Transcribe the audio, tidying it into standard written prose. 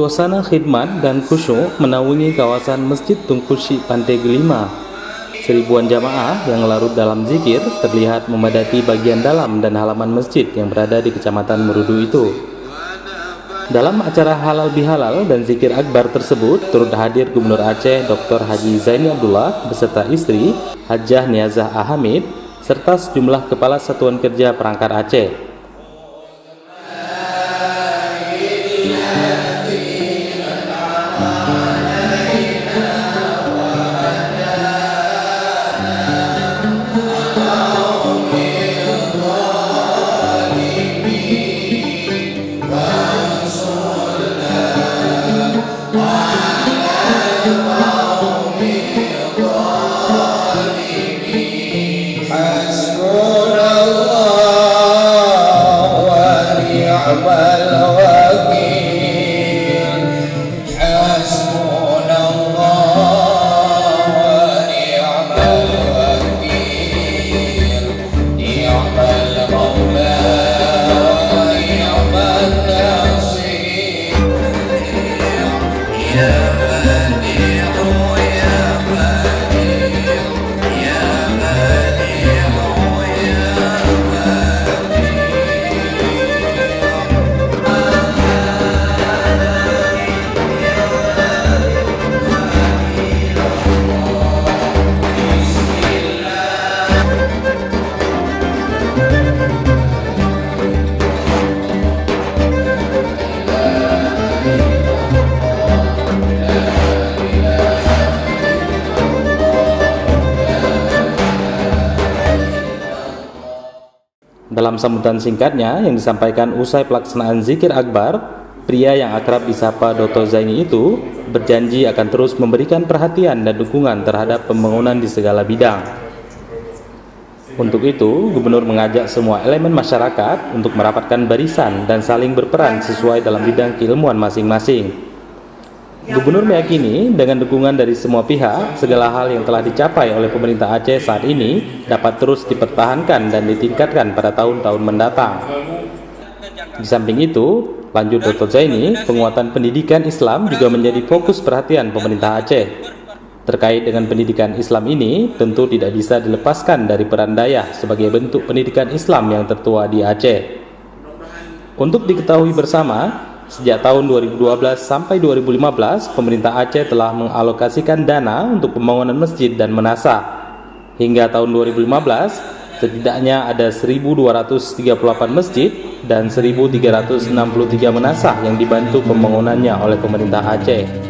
Suasana khidmat dan khusyuk menaungi kawasan Masjid Tunku Syekh Pantai Gelima. Seribuan jamaah yang larut dalam zikir terlihat memadati bagian dalam dan halaman masjid yang berada di Kecamatan Merudu itu. Dalam acara halal bihalal dan zikir akbar tersebut turut hadir Gubernur Aceh Dr. Haji Zaini Abdullah beserta istri Hajah Niazah Ahamid serta sejumlah kepala satuan kerja perangkat Aceh. Dalam sambutan singkatnya yang disampaikan usai pelaksanaan zikir akbar, pria yang akrab disapa Dr. Zaini itu berjanji akan terus memberikan perhatian dan dukungan terhadap pembangunan di segala bidang. Untuk itu, Gubernur mengajak semua elemen masyarakat untuk merapatkan barisan dan saling berperan sesuai dalam bidang keilmuan masing-masing. Gubernur meyakini dengan dukungan dari semua pihak, segala hal yang telah dicapai oleh pemerintah Aceh saat ini dapat terus dipertahankan dan ditingkatkan pada tahun-tahun mendatang. Di samping itu, lanjut Dr. Zaini, penguatan pendidikan Islam juga menjadi fokus perhatian pemerintah Aceh. Terkait dengan pendidikan Islam ini, tentu tidak bisa dilepaskan dari peran dayah sebagai bentuk pendidikan Islam yang tertua di Aceh. Untuk diketahui bersama, sejak tahun 2012 sampai 2015, pemerintah Aceh telah mengalokasikan dana untuk pembangunan masjid dan menasah. Hingga tahun 2015, setidaknya ada 1.238 masjid dan 1.363 menasah yang dibantu pembangunannya oleh pemerintah Aceh.